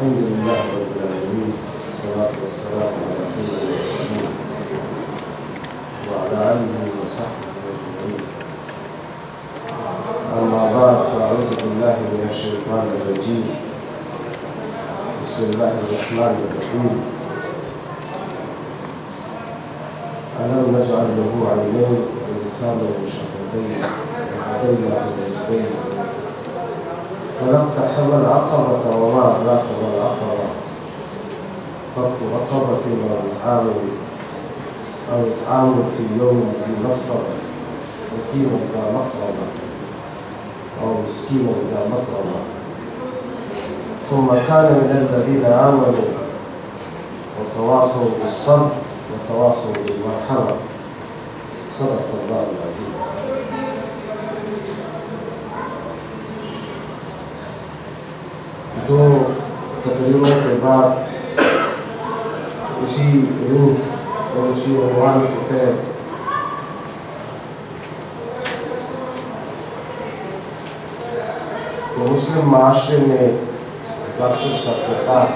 الحمد لله رب العالمين والصلاة والسلام على سيد المرسلين وعلى آله وصحبه أجمعين. أما بعد فأعوذ بالله من الشيطان الرجيم. بسم الله الرحمن الرحيم. ألم نجعل له عينين ولسانا وشفتين وهديناه النجدين فلاقتحم العقبة وما أدراك ما العقبة فك رقبة أو إطعام في يوم ذي مسغبة يتيما ذا مقربة أو مسكينا ذا متربة ثم كان من الذين آمنوا وتواصوا بالصبر وتواصوا بالمرحمة. صدق الله العظيم. دو تقریروں کے بعد اسی روح اور اسی عنوان کے تحت مسلم معاشرے میں ڈاکٹر کا کردار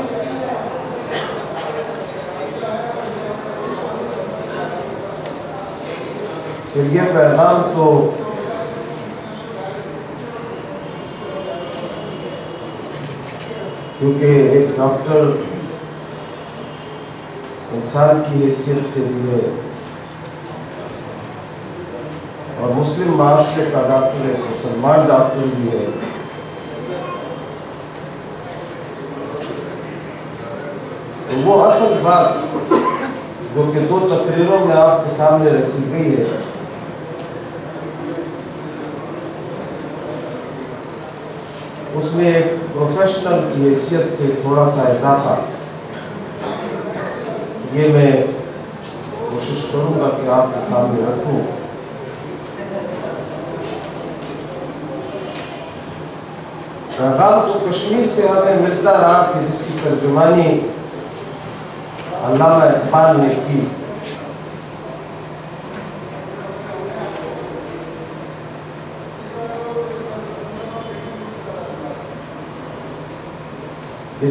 پھر یہ پیغام تو کیونکہ ایک ڈاکٹر انسان کی حیثیت سے بھی ہے اور مسلم معاشرے کا ڈاکٹر ایک مسلمان ڈاکٹر بھی ہے. تو وہ اصل بات جو کہ دو تقریروں میں آپ کے سامنے رکھی گئی ہے اس میں ایک پروفیشنل کی حیثیت سے تھوڑا سا اضافہ یہ میں کوشش کروں گا کہ آپ کے سامنے رکھوں. پیغام تو کشمیر سے ہمیں ملتا رہا کہ جس کی ترجمانی علامہ اقبال نے کی.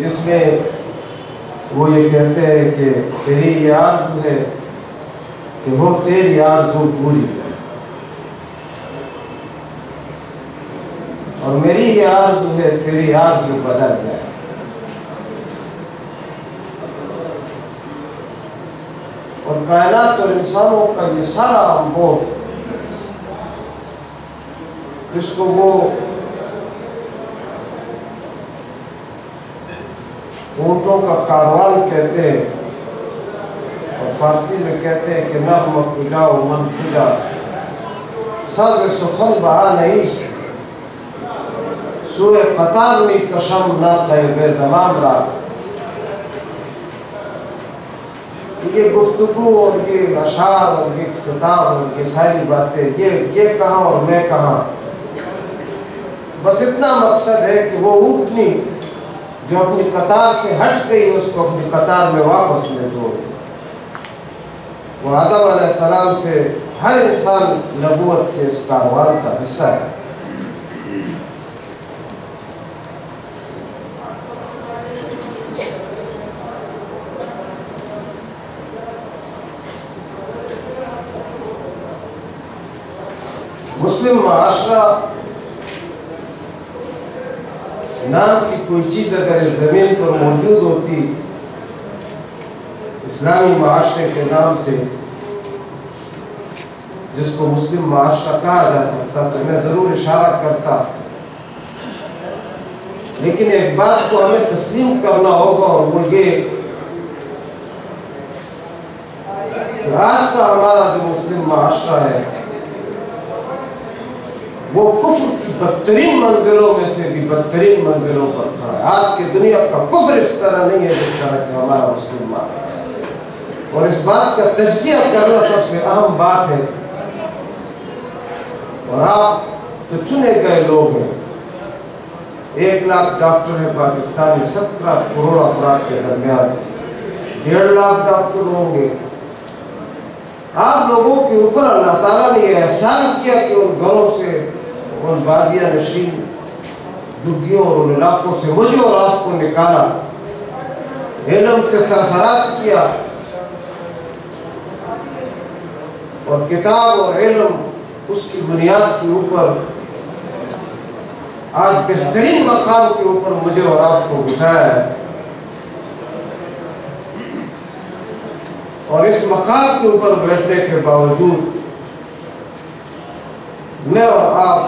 جس میں وہ یہ کہتے ہیں کہ تیری یہ آرزو ہے کہ ہو تیری آرزو پوری اور میری یہ آرزو ہے تیری آرزو بدل جائے. اور کائنات اور انسانوں کا یہ سارا وہ اس کو وہ اونٹوں کا کاروان کہتے ہیں اور فارسی میں کہتے ہیں کہ نغمہ کجا و من کجا ساز سخن بہا نہیں سوئے قطار میں کشم نہ تھے بے زمام را. یہ گفتگو اور یہ اشعار اور یہ کتاب اور یہ ساری باتیں یہ کہاں اور میں کہاں بس اتنا مقصد ہے کہ وہ اونٹنی جو اپنی قطار سے ہٹ گئی اس کو اپنی قطار میں واپس لے جوڑ. وہ آدم علیہ السلام سے ہر انسان نبوت کے اس کاروان کا حصہ ہے. مسلم معاشرہ نام کی کوئی چیز اگر اس زمین پر موجود ہوتی اسلامی معاشرے کے نام سے جس کو مسلم معاشرہ کہا جا سکتا تو میں ضرور اشارہ کرتا. لیکن ایک بات کو ہمیں تسلیم کرنا ہوگا اور وہ یہ کہ آج کا ہمارا جو مسلم معاشرہ ہے وہ کفر کی بدترین منزلوں میں سے بھی بدترین منزلوں پر کھڑا ہے. آج کی دنیا کا کفر اس طرح نہیں ہے جس طرح کہ ہمارا مسلم معاشرہ ہے اور اس بات کا تجزیہ کرنا سب سے اہم بات ہے. اور آپ تو چنے گئے لوگ ہیں. 1 لاکھ ڈاکٹر ہیں پاکستان میں 17 کروڑ افراد کے درمیان 1.5 لاکھ ڈاکٹر ہوں گے. آپ لوگوں کے اوپر اللہ تعالیٰ نے یہ احسان کیا کہ ان گھروں سے ان بادیہ نشین جھگیوں اور ان علاقوں سے مجھے اور آپ کو نکالا علم سے سرفراز کیا، اور کتاب اور علم اس کی بنیاد کے اوپر آج بہترین مقام کے اوپر مجھے اور آپ کو بٹھایا ہے، اور اس مقام کے اوپر بیٹھنے کے باوجود میں اور آپ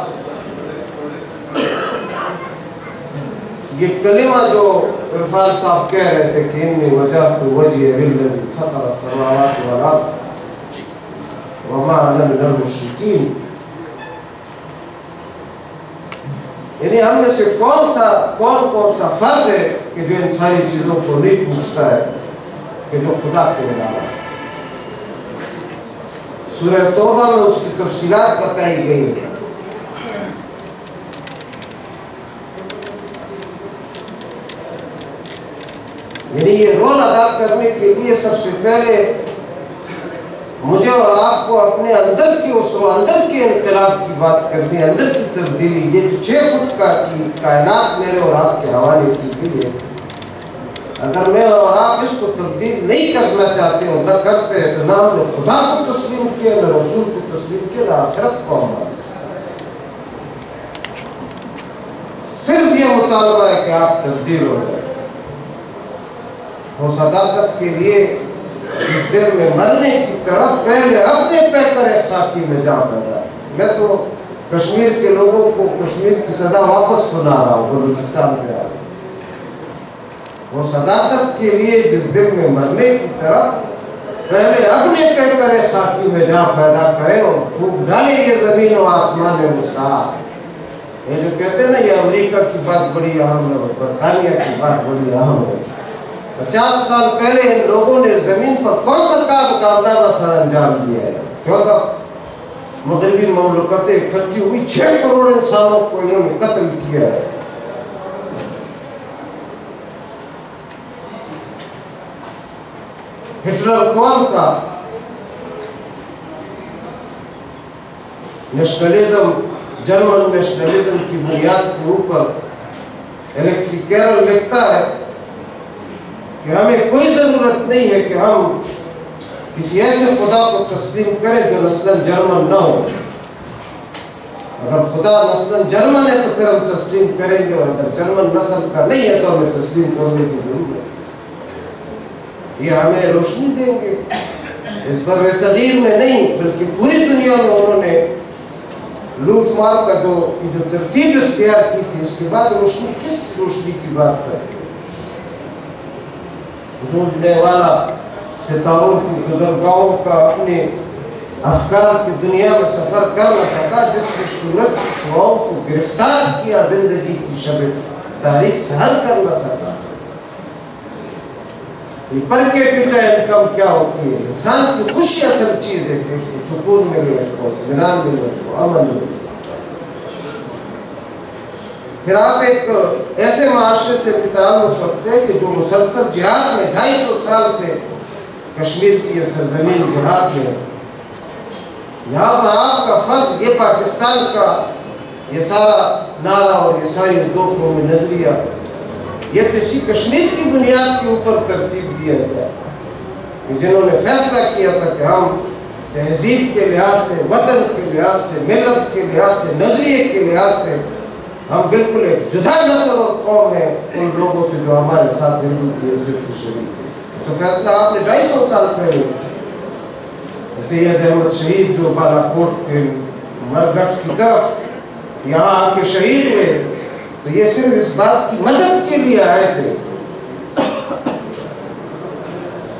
یہ کلمہ جو عرفان صاحب کہہ رہے تھے کہ انی وجہت وجہی للذی فطر السماوات والارض وما انا من المشرکین، یعنی ہم میں سے کون سا فرد ہے کہ جو ان ساری چیزوں کو نہیں پوچھتا ہے کہ جو خدا کو علاوہ ہے۔ سورہ توبہ میں اس کی تفصیلات بتائی گئی ہیں۔ یعنی یہ رول ادا کرنے کے لیے سب سے پہلے مجھے اور آپ کو اپنے اندر کے انقلاب کی بات کرنی ہے، اندر کی تبدیلی۔ یہ جو 6 فٹ کی کائنات میرے اور آپ کے حوالے کی گئی ہے، اگر میں اور آپ اس کو تبدیل نہیں کرنا چاہتے اور نہ کرتے ہیں تو نہ ہم نے خدا کو تسلیم کیا، نہ رسول کو تسلیم کیا، نہ آخرت کو ہمارا۔ صرف یہ مطالبہ ہے کہ آپ تبدیل ہو جائیں۔ وہ صداقت کے لیے اس دل میں مرنے کی طرف پہلے اپنے پیکر خاکی میں جا پیدا۔ میں تو کشمیر کے لوگوں کو کشمیر کی صدا واپس سنا رہا ہوں بلوچستان سے آ۔ وہ صداقت کے لیے جس دل میں مرنے کی طرف پہلے اپنے پیکر خاکی میں جا پیدا کرے اور پھونک ڈالے یہ زمین و آسمان مساعد۔ یہ جو کہتے ہیں نا یہ امریکہ کی بات بڑی اہم ہے اور برطانیہ کی بات بڑی اہم ہے، 50 سال پہلے ان لوگوں نے زمین پر کون سا کام کارنامہ سر انجام دیا ہے؟ 14 مغربی مملکتیں اکٹھی ہوئی، 6 کروڑ انسانوں کو انہوں نے قتل کیا ہے۔ ہٹلر کون تھا؟ نیشنلزم، جرمن نیشنلزم کی بنیاد کے اوپر الیکسی کیرل لکھتا ہے کہ ہمیں کوئی ضرورت نہیں ہے کہ ہم کسی ایسے خدا کو تسلیم کریں جو نسلاً جرمن نہ ہو۔ اگر خدا نسلاً جرمن ہے تو پھر ہم تسلیم کریں گے، اور اگر جرمن نسل کا نہیں ہے تو ہمیں تسلیم کرنے کی ضرورت ہے۔ یہ ہمیں روشنی دیں گے اس بر صغیر میں نہیں بلکہ پوری دنیا میں۔ انہوں نے لوٹ مار کا جو ترتیب اختیار کی تھی، اس کے بعد روشنی کس روشنی کی بات کریں؟ ڈھونڈنے والا ستاروں کی گزرگاہوں کا اپنے افکار کی دنیا میں سفر کر نہ سکا، جس نے سورج کی شعاعوں کو گرفتار کیا زندگی کی شب تاریخ سے حل کر نہ سکا۔ یہ پر کیپٹا انکم کیا ہوتی ہے؟ انسان کی خوشی اصل چیز ہے کہ اس کو سکون ملے، اس کو اطمینان ملے، اس کو امن ملے۔ پھر آپ ایک ایسے معاشرے سے تعلق رکھتے ہیں کہ جو مسلسل جہاد میں 250 سال سے کشمیر کی یہ سرزمین جہاد میں، یہاں پر آپ کا فرض یہ پاکستان کا یہ سارا نعرہ اور یہ ساری 2 قومی نظریہ یہ تو اسی کشمیر کی بنیاد کے اوپر ترتیب دیا گیا، جنہوں نے فیصلہ کیا تھا کہ ہم تہذیب کے لحاظ سے، وطن کے لحاظ سے، ملت کے لحاظ سے، نظریے کے لحاظ سے ہم بالکل ایک جدا نسل اور قوم ہیں ان لوگوں سے جو ہمارے ساتھ ہندو کی عزت سے شریک ہے۔ تو فیصلہ آپ نے 250 سال پہلے سید احمد شہید جو بالا کوٹ کے مرگھٹ کی طرف یہاں آ کے شہید ہوئے، تو یہ صرف اس بات کی مدد کے لیے آئے تھے۔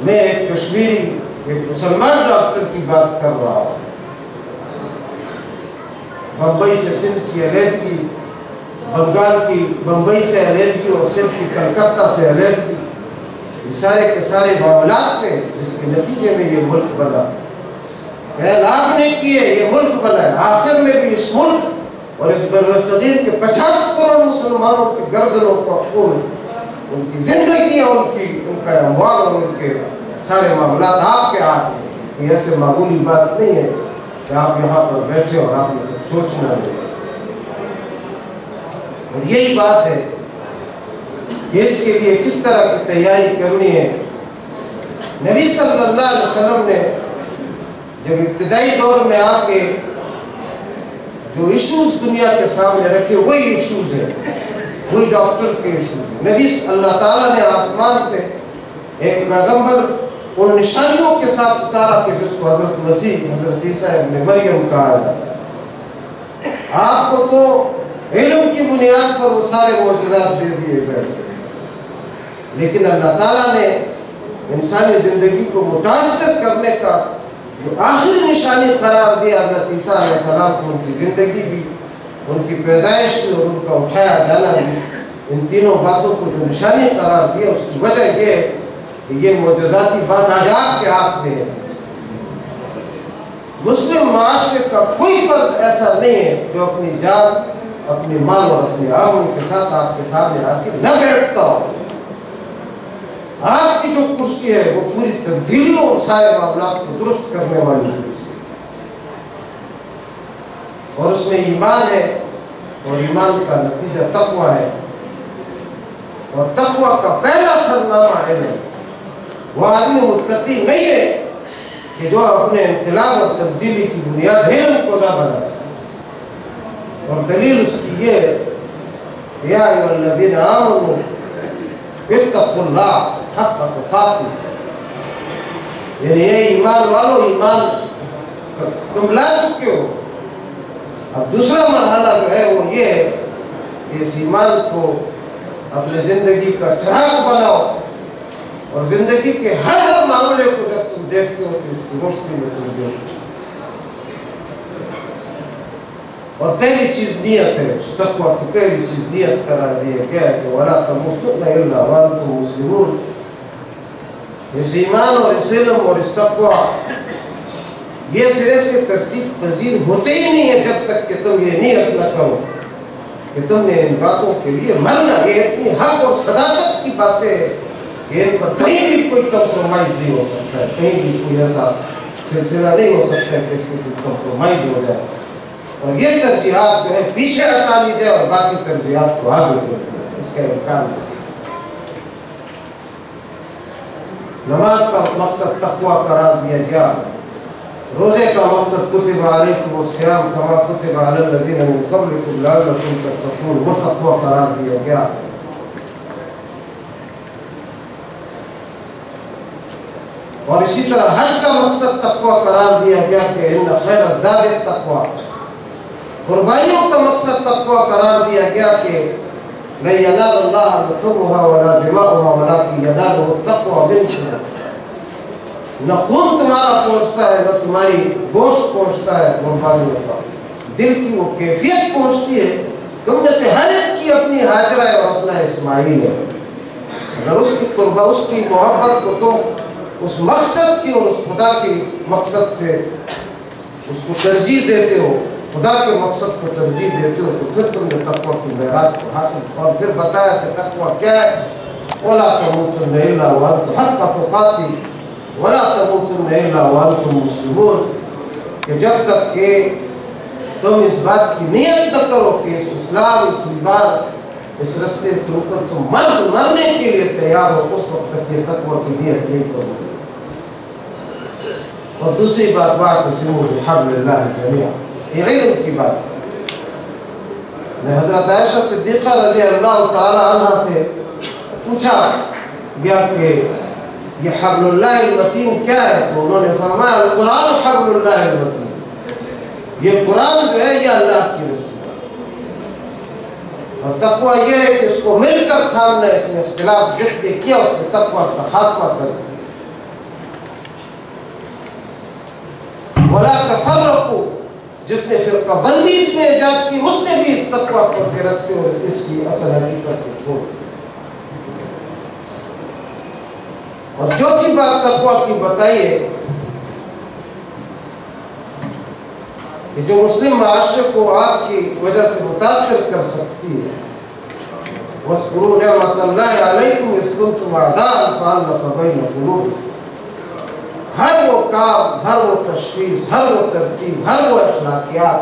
میں ایک کشمیری ایک مسلمان ڈاکٹر کی بات کر رہا ہوں۔ بمبئی سے سندھ کی علیحدگی، بنگال کی بمبئی سے علیحدگی اور سندھ کی کلکتہ سے علیحدگی، یہ سارے کے سارے معاملات تھے جس کے نتیجے میں یہ ملک بنا۔ آپ نے کیے یہ ملک بنا ہے، آخر میں بھی اس ملک اور اس برصغیر کے 50 کروڑ مسلمانوں کے گردنوں کا خون، ان کی زندگیاں، ان کا اموال اور ان کے سارے معاملات آپ کے ہاتھ میں۔ یہ ایسے معمولی بات نہیں ہے کہ آپ یہاں پر بیٹھے اور آپ نے کچھ سوچنا نہیں۔ اور یہی بات ہے کہ اس کے لیے کس طرح کی تیاری کرنی ہے۔ نبی صلی اللہ علیہ وسلم نے جب ابتدائی دور میں آ کے جو ایشوز دنیا کے سامنے رکھے وہی ایشوز ہیں، وہی ڈاکٹر کے ایشوز ہیں۔ نبی اللہ تعالیٰ نے آسمان سے ایک پیغمبر ان نشانیوں کے ساتھ اتارا کہ جس کو حضرت مسیح، حضرت عیسیٰ ابن مریم کہا جاتا ہے۔ آپ کو تو علم کی بنیاد پر وہ سارے معجزات دے دیے گئے، لیکن اللہ تعالیٰ نے انسانی زندگی کو متاثر کرنے کا جو آخری نشانی قرار دیا حضرت عیسیٰ علیہ السلام کو، ان کی زندگی بھی، ان کی پیدائش بھی اور ان کا اٹھایا جانا بھی، ان تینوں باتوں کو جو نشانی قرار دیا اس کی وجہ یہ ہے کہ یہ معجزاتی بات آج آپ کے ہاتھ میں ہے۔ مسلم معاشرے کا کوئی فرد ایسا نہیں ہے جو اپنی جان، اپنی مال اور اپنی آبرو کے ساتھ آپ کے سامنے آ کے نہ بیٹھتا ہو۔ آپ کی جو کرسی ہے وہ پوری تبدیلیوں اور سارے معاملات کو درست کرنے والی کرسی ہے، اور اس میں ایمان ہے، اور ایمان کا نتیجہ تقویٰ ہے، اور تقویٰ کا پہلا سرنامہ علم۔ وہ آدمی متقی نہیں ہے کہ جو اپنے انقلاب اور تبدیلی کی بنیاد علم کو نہ بنائے، اور دلیل اس کی یہ ہے یا ایھا الذین آمنوا اتقوا اللہ حق تقاته، یعنی یہ ایمان والو، ایمان تم لا چکے ہو۔ اب دوسرا مرحلہ جو ہے وہ یہ ہے کہ اس ایمان کو اپنے زندگی کا چراغ بناؤ، اور زندگی کے ہر معاملے کو جب تم دیکھتے ہو تو اس کی روشنی میں تم دیکھتے ہو۔ اور پہلی چیز نیت ہے، اس تقویٰ کی پہلی چیز نیت قرار دی ہے، کیا ہے کہ وَلَا تَمُوتُنَّ إِلَّا وَأَنْتُم مُسْلِمُونَ۔ اس ایمان اور اس علم اور اس تقویٰ یہ سرے سے ترتیب پذیر ہوتے ہی نہیں ہے جب تک کہ تم یہ نیت نہ کرو کہ تم نے ان باتوں کے لیے مرنا۔ یہ اتنی حق اور صداقت کی باتیں ہیں کہ ان پر کہیں بھی کوئی کمپرومائز نہیں ہو سکتا ہے، کہیں بھی کوئی ایسا سلسلہ نہیں ہو سکتا ہے کہ اس میں کوئی کمپرومائز ہو جائے، اور یہ ترجیحات جو ہے پیچھے ہٹا لی جائے اور باقی ترجیحات کو آگے دے دیا، اس کا امکان نہیں۔ نماز کا مقصد تقویٰ قرار دیا گیا، روزے کا مقصد کتب علیکم الصیام کما کتب علی الذین من قبلکم لعلکم تتقون، وہ تقویٰ قرار دیا گیا۔ اور اسی طرح حج کا مقصد تقویٰ قرار دیا گیا کہ ان خیر الزاد التقویٰ۔ قربانیوں کا مقصد تقویٰ قرار دیا گیا کہ لن ینال اللہ لحومها ولا دماؤها ولکن ینالہ التقویٰ منکم۔ نہ خون تمہارا پہنچتا ہے نہ تمہاری گوشت پہنچتا ہے قربانیوں کا، دل کی وہ کیفیت پہنچتی ہے۔ تم میں سے ہر ایک کی اپنی ہاجرہ ہے اور اپنا اسماعیل ہے، اگر اس کی قربا، اس کی محبت کو تم اس مقصد کی اور اس خدا کی مقصد سے اس کو ترجیح دیتے ہو، خدا کے مقصد کو ترجیح دیتے ہو، تو پھر تم نے تقویٰ کی معراج کو حاصل۔ اور پھر بتایا کہ تقویٰ کیا ہے، وَلَا تَمُوتُنَّ إِلَّا وَأَنْتُمْ حَقَّ تُقَاتِهِ وَلَا تَمُوتُنَّ إِلَّا وَأَنْتُمْ مُسْلِمُونَ، کہ جب تک کہ تم اس بات کی نیت نہ کرو کہ اس اسلام، اس ایمان، اس رستے کے اوپر تم مرنے کے لیے تیار ہو، اس وقت تک یہ تقویٰ کی نیت نہیں کرو۔ اور دوسری بات وَاعْتَصِمُوا بِحَبْلِ اللَّهِ جَمِيعًا، یہ علم کی بات ہے۔ حضرت عائشہ صدیقہ رضی اللہ تعالی عنہ سے پوچھا گیا کہ یہ حبل اللہ المتین کیا ہے، تو انہوں نے فرمایا القرآن حبل اللہ المتین، یہ قرآن جو ہے یہ اللہ کی رسی ہے۔ اور تقویٰ یہ ہے کہ اس کو مل کر تھامنا، اس میں اختلاف جس نے کیا اس نے تقویٰ کا خاتمہ کر دیا۔ وَلَا تَفَرَّقُوا، جس نے فرقہ بندی اس میں ایجاد کی اس نے بھی اس تقویٰ کے رستے اور اس کی اصل حقیقت کو چھوڑ دیا۔ اور چوتھی بات تقویٰ کی بتائیے کہ جو مسلم معاشرے کو آپ کی وجہ سے متاثر کر سکتی ہے، وَاذْكُرُوا نِعْمَةَ اللَّهِ عَلَيْكُمْ إِذْ كُنْتُمْ أَعْدَاءً فَأَلَّفَ بَيْنَ قُلُوبِكُمْ۔ ہر وہ کام، ہر وہ تشخیص، ہر وہ ترتیب، ہر وہ اخلاقیات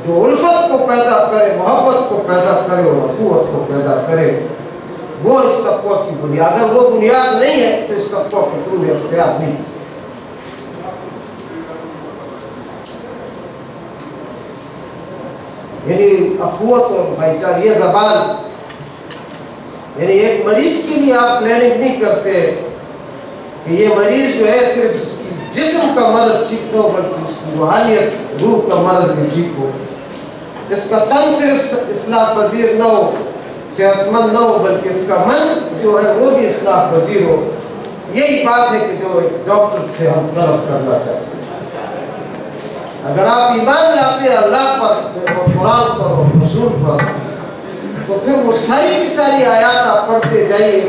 جو الفت کو پیدا کرے، محبت کو پیدا کرے اور اخوت کو پیدا کرے، وہ اس تقویٰ کی بنیاد ہے. وہ بنیاد نہیں ہے تو اس تقویٰ کو تم نے اختیار نہیں. یعنی اخوت اور بھائی چارہ، یہ زبان، یعنی ایک مریض کے لیے آپ پلاننگ نہیں کرتے کہ یہ مریض جو ہے صرف اس کی جسم کا مرض ٹھیک ہو، بلکہ اس کی روحانیت، روح کا مرض بھی ٹھیک ہو. اس کا تن صرف اصلاح پذیر نہ ہو، صحت مند نہ ہو، بلکہ اس کا من جو ہے وہ بھی اصلاح پذیر ہو. یہی بات ہے کہ جو ڈاکٹر سے ہم طلب کرنا چاہتے ہیں. اگر آپ ایمان لاتے ہیں اللہ پر اور قرآن پر اور رسول پر، تو پھر وہ ساری کی ساری آیات آپ پڑھتے جائیے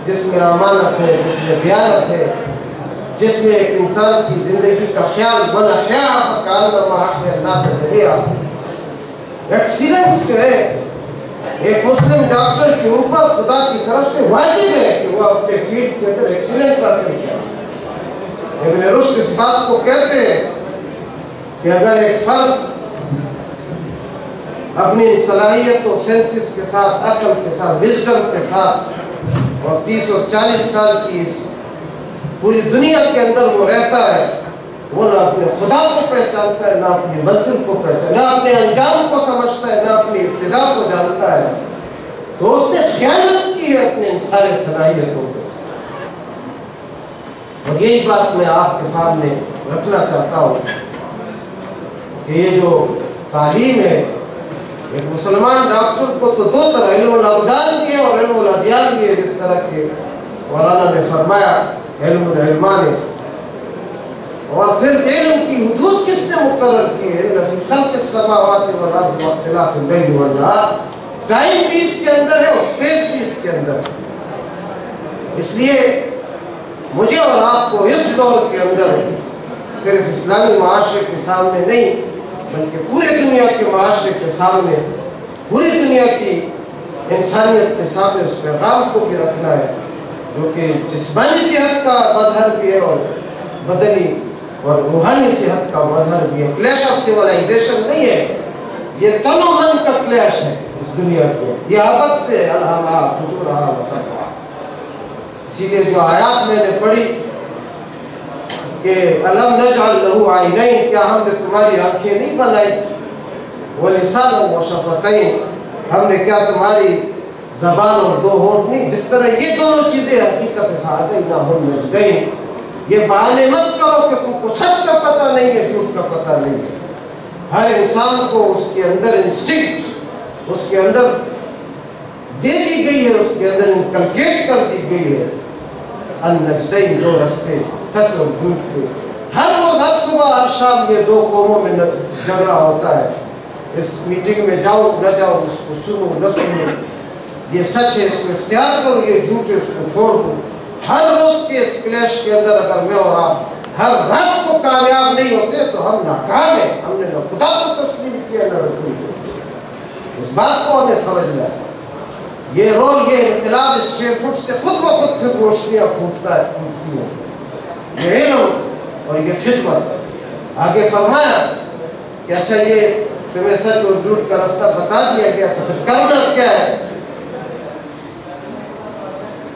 جس میں امانت ہے، جس میں دیانت ہے، جس میں ایک انسان کی زندگی کا خیال بنا ایکسیلنس جو ہے ایک مسلم ڈاکٹر کے اوپر خدا کی طرف سے واجب ہے کہ وہ اپنے فیلڈ کے اندر ایکسیلنس حاصل کرے. ابن رشد اس بات کو کہتے ہیں کہ اگر ایک فرد اپنی صلاحیت و سینسز کے ساتھ، عقل کے ساتھ، وزڈم کے ساتھ اور 30 اور 40 سال کی اس پوری دنیا کے اندر وہ رہتا ہے، وہ نہ اپنے خدا کو پہچانتا ہے، نہ اپنی منزل کو پہچانتا ہے، نہ اپنے انجام کو سمجھتا ہے، نہ اپنی ابتدا کو جانتا ہے، تو اس نے خیانت کی ہے اپنے ان سارے صلاحیتوں کو. اور یہی بات میں آپ کے سامنے رکھنا چاہتا ہوں کہ یہ جو تعلیم ہے، ایک مسلمان ڈاکٹر کو تو دو طرح علم الابدان کی ہے اور علم الادیان کی ہے، جس طرح کہ مولانا نے فرمایا علم العلمان. اور پھر علم کی حدود کس نے مقرر کی ہے؟ خلق السماوات والارض واختلاف اللیل والنہار. ٹائم بھی اس کے اندر ہے اور اسپیس بھی اس کے اندر ہے. اس لیے مجھے اور آپ کو اس دور کے اندر صرف اسلامی معاشرے کے سامنے نہیں بلکہ پورے دنیا کے معاشرے کے سامنے، پوری دنیا کی انسانیت کے سامنے اس پیغام کو بھی رکھنا ہے جو کہ جسمانی صحت کا مظہر بھی ہے اور بدنی اور روحانی صحت کا مظہر بھی ہے. کلیش آف سیولائزیشن نہیں ہے، یہ تن و من کا کلیش ہے اس دنیا کے. یہ آفت سے الہما فجورہا وتقواہا. اسی لیے جو آیات میں نے پڑھی کہ الم نجعل لہ عینین، کیا ہم نے تمہاری آنکھیں نہیں بنائی، ولسانا وشفتین، ہم نے کیا تمہاری زبان اور دو ہونٹ نہیں. جس طرح یہ دونوں چیزیں حقیقت فہدیناہ النجدین. یہ بہانے مت کرو کہ تم کو سچ کا پتہ نہیں ہے، جھوٹ کا پتہ نہیں ہے. ہر انسان کو اس کے اندر انسٹنکٹ اس کے اندر دے دی گئی ہے، اس کے اندر انکلکیٹ کر دی گئی ہے النجدین، دو رستے، سچ اور جھوٹ کے. ہر روز، ہر صبح، ہر شام یہ دو قوموں میں جھگڑا ہوتا ہے. اس میٹنگ میں جاؤ نہ جاؤ، اس کو سنو نہ سنو، یہ سچ ہے اس کو اختیار کرو، یہ جھوٹ ہے اس کو چھوڑ دو. ہر روز کے اس کلیش کے اندر اگر میں اور آپ ہر رات کو کامیاب نہیں ہوتے تو ہم ناکام ہیں. ہم نے نہ خدا کو تسلیم کیا نہ رسول کو. اس بات کو ہمیں سمجھنا ہے. یہ روز یہ انقلاب اس 6 فٹ سے خود بخود پھر روشنیاں پھوٹتا ہے، پھوٹتی ہیں. یہ علم اور یہ خدمت. آگے فرمایا کہ اچھا یہ تمہیں سچ اور جھوٹ کا راستہ بتا دیا گیا تو پھر کرنا کیا ہے؟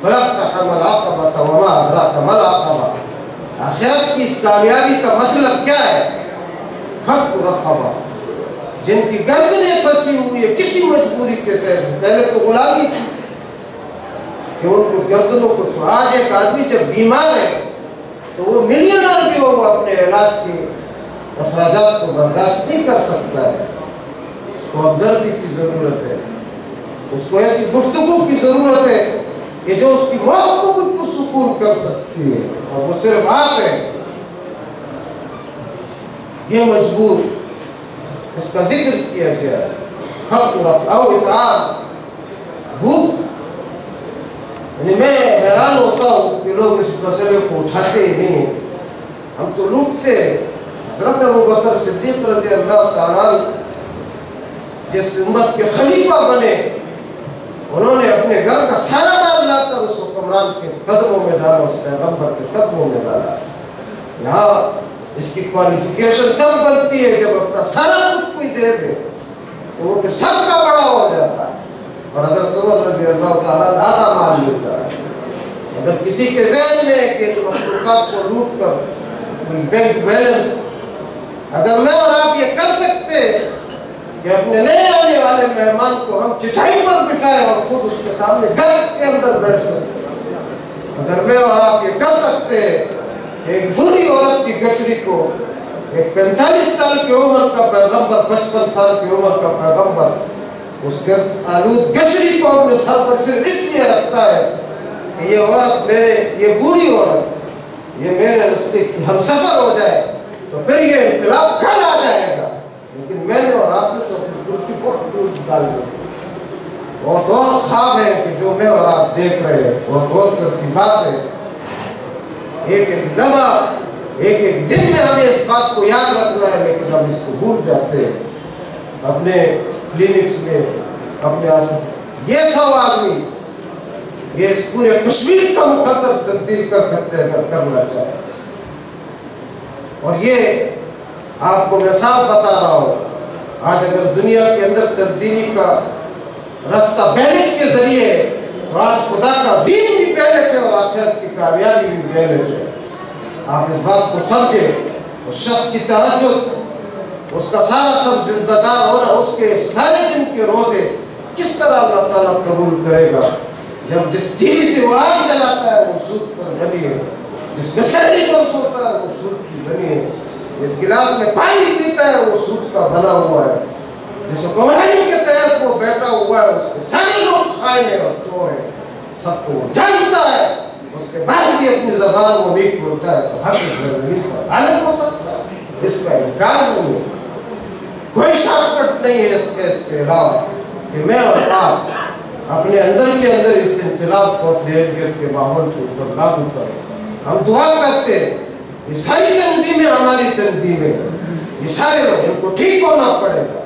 فَلَقْتَحَمَ الْعَقَبَةَ وَمَا أَدْرَاكَ مَا الْعَقَبَةُ. آخرت کی اس کامیابی کا مطلب کیا ہے؟ فَكُّ رَقَبَةٍ. جن کی گردنیں پھنسی ہوئی ہے کسی مجبوری کے تحت. پہلے تو غلامی تھی کہ ان کو گردنوں کو چھوڑا. آج ایک آدمی جب بیمار ہے تو وہ ملینر بھی ہو، وہ اپنے علاج کے اخراجات کو برداشت نہیں کر سکتا ہے. اس کو ہمدردی کی ضرورت ہے، اس کو ایسی گفتگو کی ضرورت ہے کہ جو اس کی موت کو بھی پرسکون کر سکتی ہے، اور وہ صرف آپ ہیں. یہ مجبور، اس کا ذکر کیا گیا. فقر او اطعام، بھوک. یعنی میں حیران ہوتا ہوں کہ لوگ اس مسئلے کو اٹھاتے ہی نہیں. ہم تو لوٹتے. حضرت ابوبکر صدیق رضی اللہ تعالیٰ جس امت کے خلیفہ بنے، انہوں نے اپنے گھر کا سارا مال لا کر اس حکمران کے قدموں میں ڈالا، اس پیغمبر کے قدموں میں ڈالا. یہاں اس کی کوالیفیکیشن تب بنتی ہے جب اپنا سارا کچھ کوئی دے دے تو وہ پھر سب کا بڑا ہو جاتا ہے. اور حضرت عمر رضی اللہ تعالیٰ آدھا مال ملتا ہے. اگر کسی کے ذہن میں کہ مخلوقات کو لوٹ کر کوئی بینک بیلنس، اگر میں اور آپ یہ کر سکتے کہ اپنے نئے آنے والے مہمان کو ہم چٹائی پر بٹھائیں اور خود اس کے سامنے گھر کے اندر بیٹھ سکتے، اگر میں اور آپ یہ کر سکتے ایک بری عورت کی گٹری کو ایک 45 سال کی عمر کا پیغمبر، 55 سال کی عمر کا پیغمبر اس آلود گٹری کو اپنے سر پر صرف اس لیے رکھتا ہے کہ یہ عورت یہ بری عورت یہ میرے رستے کی ہمسفر ہو جائے، تو پھر یہ انقلاب کل آ جائے گا. لیکن میں نے اور آپ نے تو اپنی کرسی بہت دور نکال دی. بہت اور خواب ہے کہ جو میں اور آپ دیکھ رہے ہیں، بہت اور کی بات ہے. ایک لمحہ ایک دن میں ہمیں اس بات کو یاد رکھنا ہے، لیکن ہم اس کو بھول جاتے ہیں. اپنے کلینکس میں اپنے یہ 100 آدمی یہ اس پورے کشمیر کا مقدر تبدیل کر سکتے ہیں اگر کرنا چاہے. اور یہ آپ کو میں صاحب بتا رہا ہوں، آج اگر دنیا کے اندر تبدیلی کا راستہ بیلٹ کے ذریعے ہے تو آج خدا کا دین بھی بیلٹ ہے اور آخرت کی کامیابی بھی بیلٹ ہے. آپ اس بات کو سمجھے. اس شخص کی تہجد، اس کا سارا سب زندہ دار ہونا، اس کے سارے دن کے روزے کس طرح اللہ تعالیٰ قبول کرے گا جب جس تیری سے وہ آگ جلاتا ہے وہ سود پر بنی ہے، جس کسری پر سوتا ہے وہ سود کی بنی ہے، جس گلاس میں پانی پیتا ہے وہ سود کا بنا ہوا ہے، جس حکمرانی کے تحت وہ بیٹھا ہوا ہے اس کے سارے لوگ خائن ہیں اور چور ہیں، سب کو وہ جانتا ہے. اس کے بعد بھی اپنی زبان وہ نیک بولتا ہے تو حق زمین پر غالب ہو سکتا ہے. اس کا انکار نہیں ہے. کوئی شارٹ کٹ نہیں ہے اس کے علاوہ کہ میں اور آپ اپنے اندر کے اندر اس انقلاب کو اپنے ارد گرد کے ماحول کے اوپر لاگو کریں. ہم دعا کرتے ہیں یہ ساری تنظیمیں ہماری تنظیمیں یہ سارے لوگ ان کو ٹھیک ہونا پڑے گا.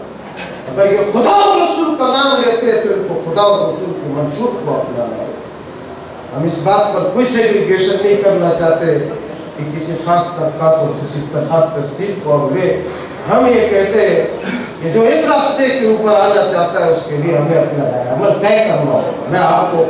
اگر یہ خدا اور رسول کا نام لیتے ہیں تو ان کو خدا اور رسول کے منشور کو اپنانا ہے. ہم اس بات پر کوئی سیگریگیشن نہیں کرنا چاہتے کہ کسی خاص طبقہ کو کسی خاص ترتیب کو اگلے. ہم یہ کہتے ہیں کہ جو اس راستے کے اوپر آنا چاہتا ہے اس کے لیے ہمیں اپنا عمل طے کرنا ہوگا. میں آپ کو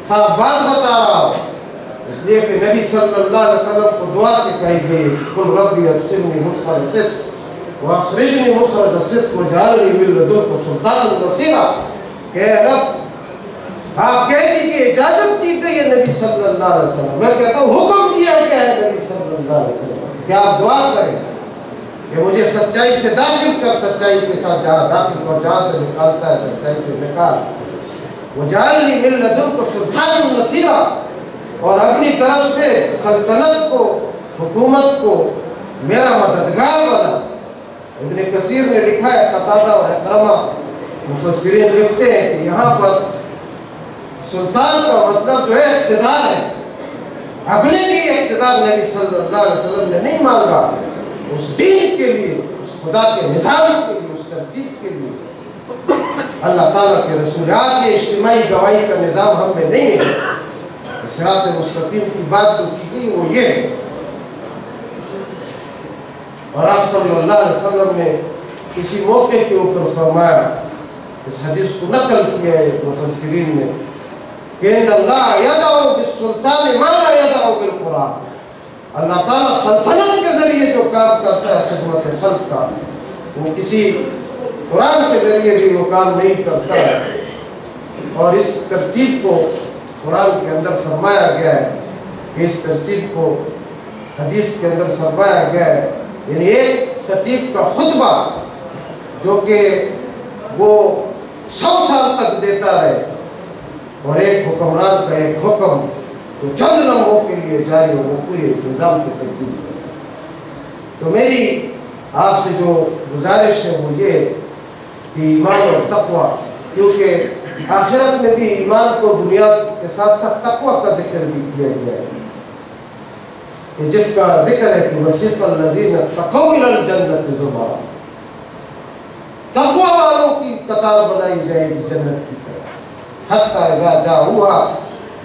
صاف بات بتا رہا ہوں اس لیے کہ نبی صلی اللہ علیہ وسلم کو دعا سے کہی گئی قل ربی ادخلنی مدخل صدق واخرجنی مخرج صدق واجعلنی من لدنک سلطانا نصیرا. کہ رب آپ کہہ دیجیے اجازت دی گئی ہے نبی صلی اللہ علیہ وسلم. میں کہتا ہوں حکم دیا گیا ہے نبی صلی اللہ علیہ وسلم کہ آپ دعا کریں کہ مجھے سچائی سے داخل کر، سچائی کے ساتھ جہاں داخل کر، جہاں سے نکالتا ہے سچائی سے نکال. وجعلنی من لدنک سلطانا نصیرا، اور اپنی طرف سے سلطنت کو، حکومت کو میرا مددگار بنا. ابن کثیر نے لکھا ہے، قتادہ اور اکرمہ مفسرین لکھتے ہیں کہ یہاں پر سلطان کا مطلب جو ہے اقتدار ہے. اپنے لیے اقتدار نبی صلی اللہ علیہ وسلم نے نہیں مانگا، اس دین کے لیے، اس خدا کے نظام کے لیے، اس ترتیب کے لیے. اللہ تعالیٰ کے رسول آج یہ اجتماعی گواہی کا نظام ہم میں نہیں ہے. صراط مستقیم کی بات جو کی گئی وہ یہ ہے. اور آپ صلی اللہ علیہ وسلم نے کسی موقع کے اوپر فرمایا، اس حدیث کو نقل کیا ہے مفسرین نے کہ ان اللہ یدعو بالسلطان ما لا یدعو بالقرآن. اللہ تعالیٰ سلطنت کے ذریعے جو کام کرتا ہے خدمت خلق کا، وہ کسی قرآن کے ذریعے بھی وہ کام نہیں کرتا ہے. اور اس ترتیب کو قرآن کے اندر فرمایا گیا ہے کہ اس ترتیب کو حدیث کے اندر فرمایا گیا ہے. یعنی ایک خطیب کا خطبہ جو کہ وہ 100 سال تک دیتا رہے، اور ایک حکمران کا ایک حکم جو چند لمحوں کے لیے جاری ہو وہ پورے نظام کو تبدیل کر سکتا. تو میری آپ سے جو گزارش ہے وہ یہ کہ ایمان اور تقوی، کیونکہ آخرت میں بھی ایمان کو دنیا کے ساتھ ساتھ تقوی کا ذکر بھی کیا گیا ہے کہ جس کا ذکر ہے کہ وسیق الذین اتقوا الی الجنۃ زمرا. تقوی والوں کی قطار بنائی جائے گی جنت کی طرف. حتی اذا جاؤہا،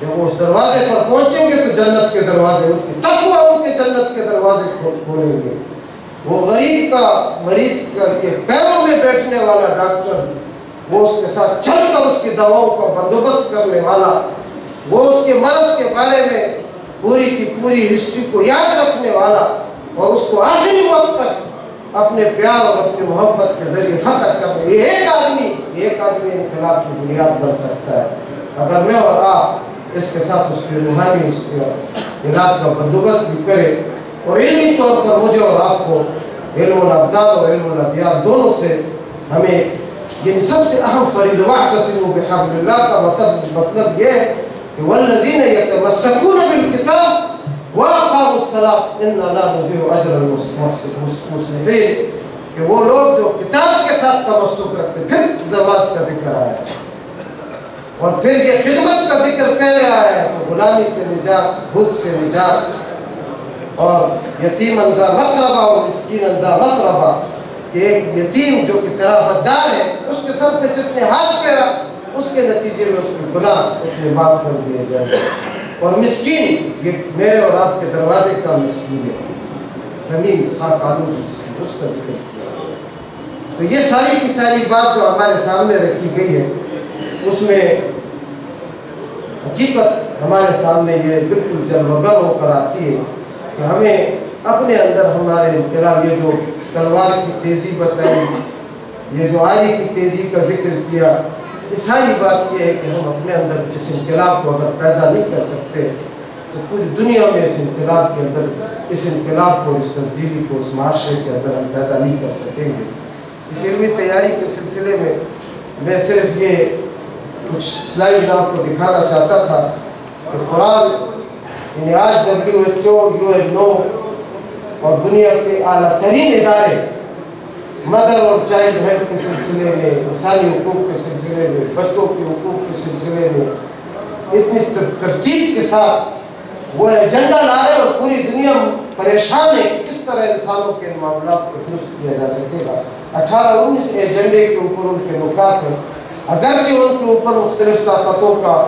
جب وہ اس دروازے پر پہنچیں گے تو جنت کے دروازے ان کی تقوی ان کے جنت کے دروازے کھولیں گے. وہ غریب کا، مریض کے پیروں میں بیٹھنے والا ڈاکٹر وہ اس کے ساتھ چل کر اس کی دواؤں کا بندوبست کرنے والا، وہ اس کے مرض کے بارے میں پوری کی پوری ہسٹری کو یاد رکھنے والا اور اس کو آخری وقت تک اپنے پیار اور اپنی محبت کے ذریعے فتح کرنے، یہ ایک آدمی انقلاب کی بنیاد بن سکتا ہے اگر میں اور آپ اس کے ساتھ اس کی روحانی اس کے علاج کا بندوبست بھی کرے اور علمی طور پر مجھے اور آپ کو علم الابدان اور علم الادیان دونوں سے ہمیں یہ سب سے اہم فریضہ واعتصموا بحبل اللہ کا مطلب یہ ہے کہ والذین یتمسکون بالکتاب واقاموا الصلاۃ انا لا نضیع اجر المصلحین، کہ وہ لوگ جو کتاب کے ساتھ تمسک رکھتے، پھر نماز کا ذکر آیا ہے اور پھر یہ خدمت کا ذکر پہلے آیا ہے، تو غلامی سے نجات، بت سے نجات اور یتیم ذا مقربہ اور مسکین ذا مقربہ، کہ ایک یتیم جو کہ تیرا بدار ہے اس کے سر پہ جس نے ہاتھ پھیرا اس کے نتیجے میں اس کے گناہ اس میں معاف کر دیے جائیں، اور مسکین یہ میرے اور آپ کے دروازے کا مسکین ہے، زمین خاک آلود مسکین، اس کا ذکر کیا۔ تو یہ ساری کی ساری بات جو ہمارے سامنے رکھی گئی ہے اس میں حقیقت ہمارے سامنے یہ بالکل جلوگر ہو کر آتی ہے کہ ہمیں اپنے اندر ہمارے انقلاب، یہ جو تلوار کی تیزی بتائی، یہ جو آری کی تیزی کا ذکر کیا، یہ ساری بات یہ ہے کہ ہم اپنے اندر اس انقلاب کو اگر پیدا نہیں کر سکتے تو پوری دنیا میں اس انقلاب کے اندر اس انقلاب کو، اس تبدیلی کو اس معاشرے کے اندر ہم پیدا نہیں کر سکیں گے۔ اس علمی تیاری کے سلسلے میں صرف یہ کچھ سلائیڈز آپ کو دکھانا چاہتا تھا کہ قرآن یعنی آج WHO، UNO اور دنیا کے اعلیٰ ترین ادارے مدر اور چائلڈ ہیلتھ کے سلسلے میں، انسانی حقوق کے سلسلے میں، بچوں کے حقوق کے سلسلے میں اتنی ترتیب کے ساتھ وہ ایجنڈا لا رہے اور پوری دنیا پریشان ہے کہ کس طرح انسانوں کے معاملات کو درست کیا جا سکے گا۔ 18-19 ایجنڈے کے اوپر ان کے نکات ہیں، اگرچہ ان کے اوپر مختلف طاقتوں کا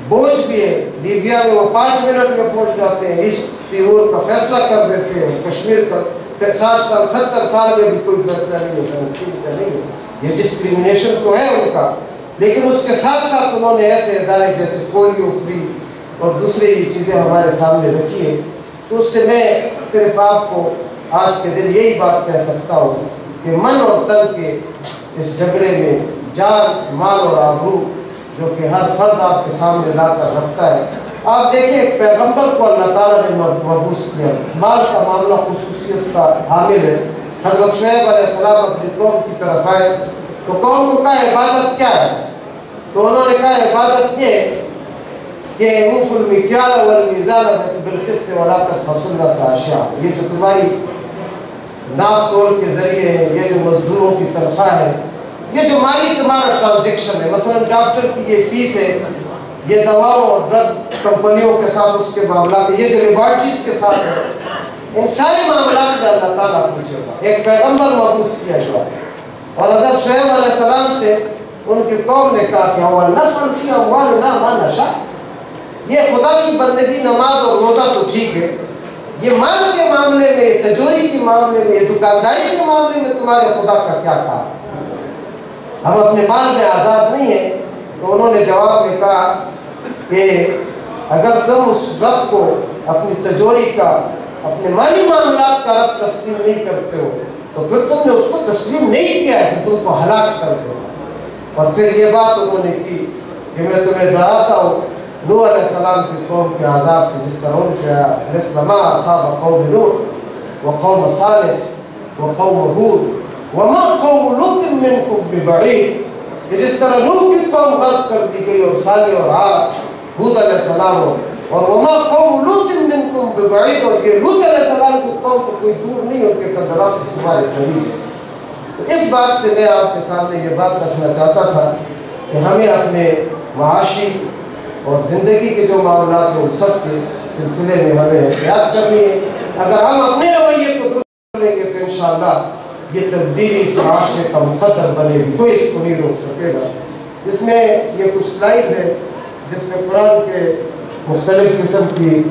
بوجھ بھی ہے۔ لیبیا میں وہ 5 منٹ میں پہنچ جاتے ہیں، اس تیور کا فیصلہ کر دیتے ہیں، کشمیر کا 60 سال 70 سال میں بھی کوئی فیصلہ نہیں ہوتا، نہیں ہے، یہ ڈسکریمنیشن تو ہے ان کا، لیکن اس کے ساتھ ساتھ انہوں نے ایسے ادارے جیسے پولیو فری اور دوسرے یہ چیزیں ہمارے سامنے رکھی ہے۔ تو اس سے میں صرف آپ کو آج کے دن یہی بات کہہ سکتا ہوں کہ من اور تن کے اس جھگڑے میں جان، مال اور آبرو جو کہ ہر فرد آپ کے سامنے لا کر رکھتا ہے۔ آپ دیکھیں ایک پیغمبر کو اللہ تعالیٰ نے مبعوث کیا، مال کا معاملہ خصوصیت کا حامل ہے۔ حضرت شعیب علیہ السلام اپنی قوم کی طرف آئے تو قوم کو کہا عبادت کیا ہے؟ تو انہوں نے کہا عبادت یہ ہے کہ اوفوا المکیال والمیزان بالقسط ولا تبخسوا الناس اشیاءهم، یہ جو تمہاری ناپ تول کے ذریعے ہے، یہ جو مزدوروں کی تنخواہ ہے، یہ جو مالی تمہارا ٹرانزیکشن ہے، مثلا ڈاکٹر کی یہ فیس ہے، یہ دواؤں اور ڈرگ کمپنیوں کے ساتھ اس کے معاملات، یہ جو لیبارٹریز کے ساتھ ہے، ان سارے معاملات میں اللہ تعالیٰ پوچھے گا۔ ایک پیغمبر مبعوث کیا گیا اور حضرت شعیب علیہ السلام سے ان کی قوم نے کہا کہ هو نفعل فی اموالنا ما نشاء، یہ خدا کی بندگی نماز اور روزہ تو ٹھیک ہے، یہ مال کے معاملے میں، تجوری کے معاملے میں، دکانداری کے معاملے میں تمہارے خدا کا کیا کہا؟ ہم اپنے مال میں آزاد نہیں ہیں۔ تو انہوں نے جواب میں کہا کہ اگر تم اس رب کو اپنی تجوری کا، اپنے مالی معاملات کا رب تسلیم نہیں کرتے ہو تو پھر تم نے اس کو تسلیم نہیں کیا ہے، کہ تم کو ہلاک کر دے گا۔ اور پھر یہ بات انہوں نے کی کہ میں تمہیں ڈراتا ہوں نوح علیہ السلام کی قوم کے عذاب سے، جس طرح ان کے مثل ما اصاب قوم نوح وقوم صالح وقوم ہود وما قوم لوط منکم ببعید، کہ جس طرح نوح کی قوم غرق کر دی گئی اور صالح اور عاد ہود علیہ السلام، اور وما قوم لوط منکم ببعید، اور یہ لوط علیہ السلام کی قوم تو کوئی دور نہیں، ان کے قدرات تمہارے قریب ہے۔ تو اس بات سے میں آپ کے سامنے یہ بات رکھنا چاہتا تھا کہ ہمیں اپنے معاشی اور زندگی کے جو معاملات ہیں ان سب کے سلسلے میں ہمیں احتیاط کرنی ہے۔ اگر ہم اپنے رویے کو درست کریں گے تو انشاءاللہ یہ تبدیلی اس معاشرے کا مقدر بنے گی، کوئی اس کو نہیں روک سکے گا۔ اس میں یہ کچھ سلائیڈ ہے جس میں قرآن کے مختلف قسم کی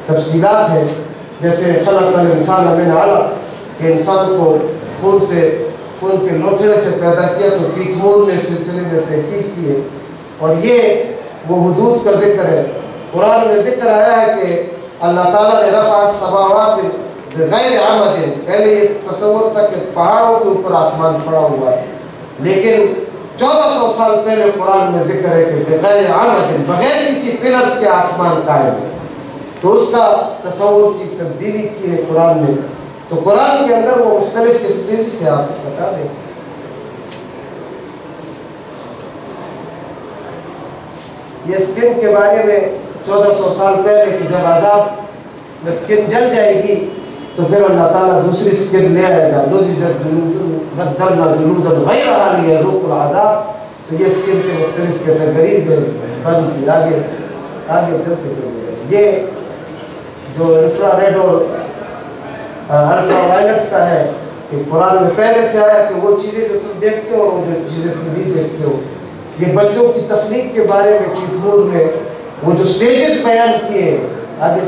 تفصیلات ہیں، جیسے خلق الانسان من علق، کہ انسان کو خون سے ان کے لوتھڑے سے پیدا کیا تو تیمور نے سلسلے میں تحقیق کی ہے، اور یہ وہ حدود کا ذکر ہے۔ قرآن میں ذکر آیا ہے کہ اللہ تعالیٰ نے رفع السماوات بغیر عمد، پہلے یہ تصور تھا کہ پہاڑوں کے اوپر آسمان پڑا ہوا ہے، لیکن 1400 سال پہلے قرآن میں ذکر ہے کہ بغیر عمد، بغیر کسی پلرز کے آسمان قائم ہے، تو اس کا تصور کی تبدیلی کی ہے قرآن نے۔ تو قرآن کے اندر وہ مختلف تیزی سے آپ بتا دیں۔ یہ سکن کے بارے میں 1400 سال پہلے کہ جب عذاب میں سکن جل جائے گی تو پھر اللہ تعالیٰ دوسری سکن لے آئے گا، نضجت بدلنا جلودا غیرہا لیذوقوا العذاب۔ تو یہ سکن کے مختلف کیٹیگریز ہیں، بن کی آگے چلتے چلے۔ یہ جو انفرا ریڈ اور الٹرا وائلٹ کا ہے کہ قرآن میں پہلے سے آیا کہ وہ چیزیں جو تم دیکھتے ہو اور جو چیزیں تم نہیں دیکھتے ہو۔ یہ بچوں کی تخلیق کے بارے میں تیمور میں وہ جو سٹیجز بیان کیے ہیں، آگے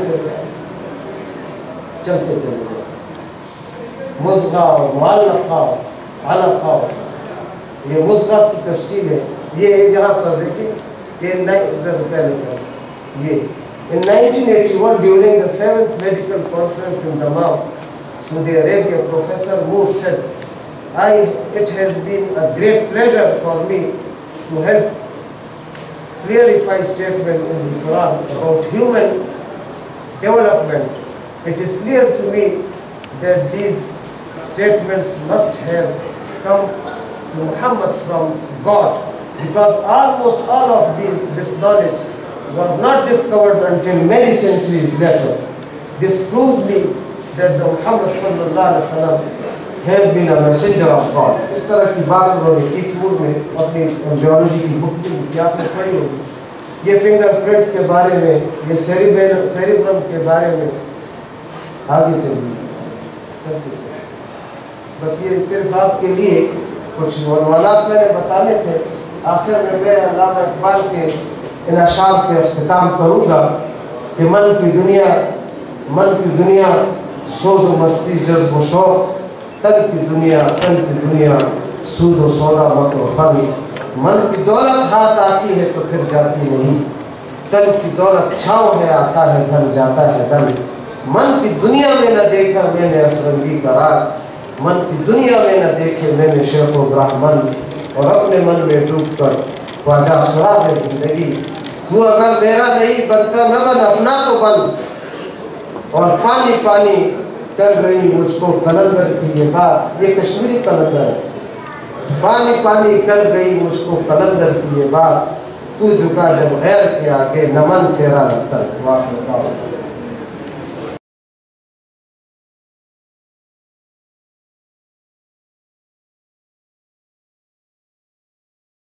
چلتے مضغہ اور معلقہ اور علقہ، یہ مضغہ کی تفصیل ہے۔ یہ یہاں پر دیکھیں کہ in 1981 during the 7th medical conference in Dammam, Saudi Arabia, Professor Moore said, it has been a great pleasure for me to help clarify statement in the Quran about human development. It is clear to me that these statements must have come to Muhammad from God, because almost all of this knowledge was not discovered until many centuries later. This proves me that the Muhammad sallallahu alaihi wasallam have been a messenger of God. اس طرح کی بات انہوں نے Timur میں اپنی biology کی بک میں آپ نے پڑھی ہوگی۔ یہ فنگر پرنٹس کے بارے میں، یہ سیریبرم کے بارے میں آگے چلتے۔ بس یہ صرف آپ کے لیے کچھ عنوانات میں نے بتانے تھے۔ آخر میں میں علامہ اقبال کے ان اشعار پہ اختتام کروں گا کہ من کی دنیا سوز و مستی جذب و شوق، تن کی دنیا سود و سودا مکر و فن۔ من کی دولت ہاتھ آتی ہے تو پھر جاتی نہیں، تن کی دولت چھاؤں میں آتا ہے دھن جاتا ہے دن۔ من کی دنیا میں نہ دیکھا میں نے افرنگی کا راج، من کی دنیا میں نہ دیکھے میں نے شیخ و برہمن، اور اپنے من میں ڈوب کر خواجہ سراغ زندگی۔ تو اگر میرا نہیں بنتا نہ بن اپنا تو بن، اور پانی پانی کر گئی مجھ کو قلندر کی یہ بات۔ یہ کشمیری قلندر ہے۔ پانی پانی کر گئی مجھ کو قلندر کی یہ بات، تو جھکا جب غیر کے آگے نمن تیرا نہ تن۔ واہ